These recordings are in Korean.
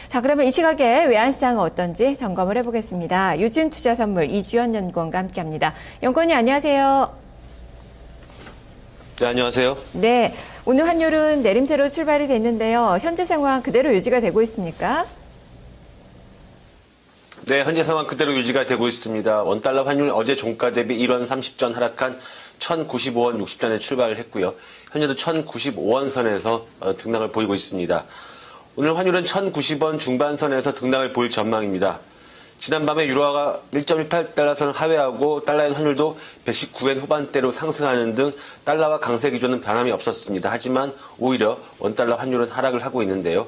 자, 그러면 이 시각에 외환시장은 어떤지 점검을 해보겠습니다. 유진투자선물 이주연 연구원과 함께합니다. 연구원님 안녕하세요. 네, 안녕하세요. 네, 오늘 환율은 내림세로 출발이 됐는데요. 현재 상황 그대로 유지가 되고 있습니까? 네, 현재 상황 그대로 유지가 되고 있습니다. 원달러 환율 어제 종가 대비 1원 30전 하락한 1,095원 60전에 출발을 했고요. 현재도 1,095원 선에서 등락을 보이고 있습니다. 오늘 환율은 1,090원 중반선에서 등락을 보일 전망입니다. 지난밤에 유로화가 1.18달러선을 하회하고 달러엔 환율도 119엔 후반대로 상승하는 등 달러와 강세 기조는 변함이 없었습니다. 하지만 오히려 원달러 환율은 하락을 하고 있는데요.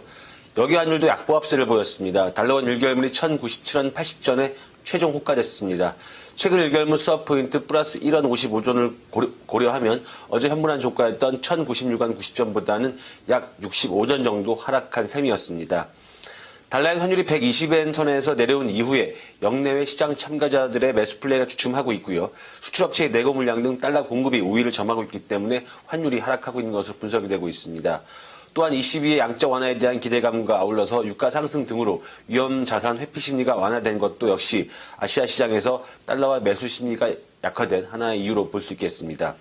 여기 환율도 약보합세를 보였습니다. 달러원 1개월물이 1,097원 80전에 최종 호가됐습니다. 최근 1개월물 수합 포인트 플러스 1원 55전을 고려하면 어제 현물한 종가였던 1,096원 90전보다는 약 65전 정도 하락한 셈이었습니다. 달러엔 환율이 120엔 선에서 내려온 이후에 역내외 시장 참가자들의 매수 플레이가 주춤하고 있고요. 수출업체의 내고 물량 등 달러 공급이 우위를 점하고 있기 때문에 환율이 하락하고 있는 것으로 분석이 되고 있습니다. 또한 22의 양적 완화에 대한 기대감과 아울러서 유가 상승 등으로 위험 자산 회피 심리가 완화된 것도 역시 아시아 시장에서 달러와 매수 심리가 약화된 하나의 이유로 볼 수 있겠습니다.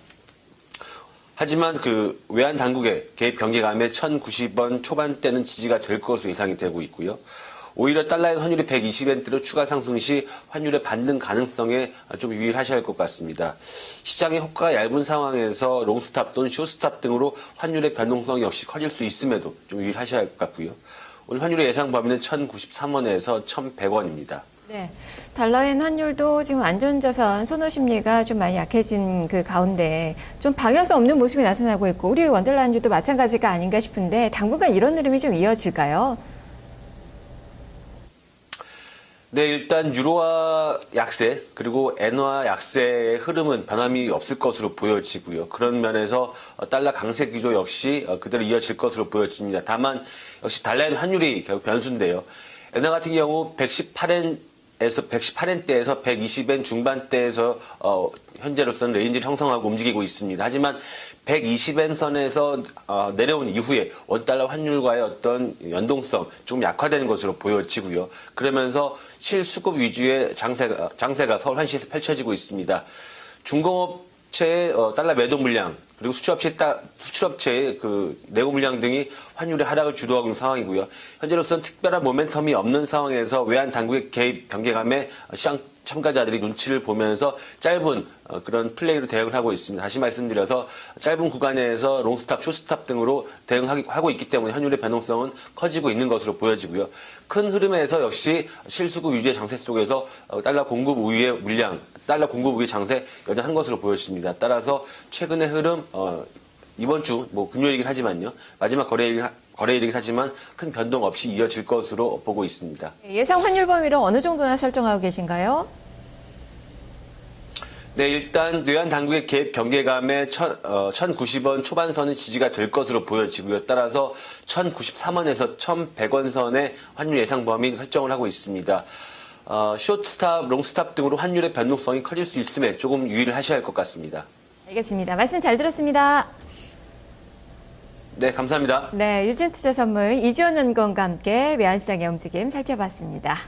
하지만 외환 당국의 개입 경계감에 1,090원 초반대는 지지가 될 것으로 예상이 되고 있고요. 오히려 달러의 환율이 120엔대로 추가 상승 시 환율의 반등 가능성에 좀 유의하셔야 할 것 같습니다. 시장의 호가가 얇은 상황에서 롱스탑 또는 숏스탑 등으로 환율의 변동성이 역시 커질 수 있음에도 좀 유의하셔야 할 것 같고요. 오늘 환율의 예상 범위는 1,093원에서 1,100원입니다. 네, 달러엔 환율도 지금 안전자산 선호 심리가 좀 많이 약해진 그 가운데 좀 방향성 없는 모습이 나타나고 있고 우리 원달러 환율도 마찬가지가 아닌가 싶은데 당분간 이런 흐름이 좀 이어질까요? 네, 일단 유로화 약세 그리고 엔화 약세의 흐름은 변함이 없을 것으로 보여지고요. 그런 면에서 달러 강세 기조 역시 그대로 이어질 것으로 보여집니다. 다만 역시 달러엔 환율이 결국 변수인데요. 엔화 같은 경우 118엔대에서 120엔 중반대에서 현재로서는 레인지를 형성하고 움직이고 있습니다. 하지만 120엔 선에서 내려온 이후에 원달러 환율과의 어떤 연동성 조금 약화되는 것으로 보여지고요. 그러면서 실수급 위주의 장세가 서울 한시에서 펼쳐지고 있습니다. 중공업체의 달러 매도 물량 그리고 수출업체의 내고 물량 등이 환율의 하락을 주도하고 있는 상황이고요. 현재로서는 특별한 모멘텀이 없는 상황에서 외환 당국의 개입 경계감에 시장 참가자들이 눈치를 보면서 짧은 그런 플레이로 대응을 하고 있습니다. 다시 말씀드려서 짧은 구간에서 롱스탑, 숏스탑 등으로 대응하고 있기 때문에 환율의 변동성은 커지고 있는 것으로 보여지고요. 큰 흐름에서 역시 실수급 위주의 장세 속에서 달러 공급 우위의 물량, 달러 공급 우위의 장세 여전한 것으로 보여집니다. 따라서 최근의 흐름 이번 주 금요일이긴 하지만요. 마지막 거래일이긴 하지만 큰 변동 없이 이어질 것으로 보고 있습니다. 예상 환율 범위를 어느 정도나 설정하고 계신가요? 네, 일단 외환 당국의 개입 경계감에 1,090원 초반선은 지지가 될 것으로 보여지고요. 따라서 1,093원에서 1,100원 선의 환율 예상 범위 설정을 하고 있습니다. 숏스탑, 롱스탑 등으로 환율의 변동성이 커질 수 있음에 조금 유의를 하셔야 할 것 같습니다. 알겠습니다. 말씀 잘 들었습니다. 네, 감사합니다. 네, 유진투자선물 이주연 연구원과 함께 외환시장의 움직임 살펴봤습니다.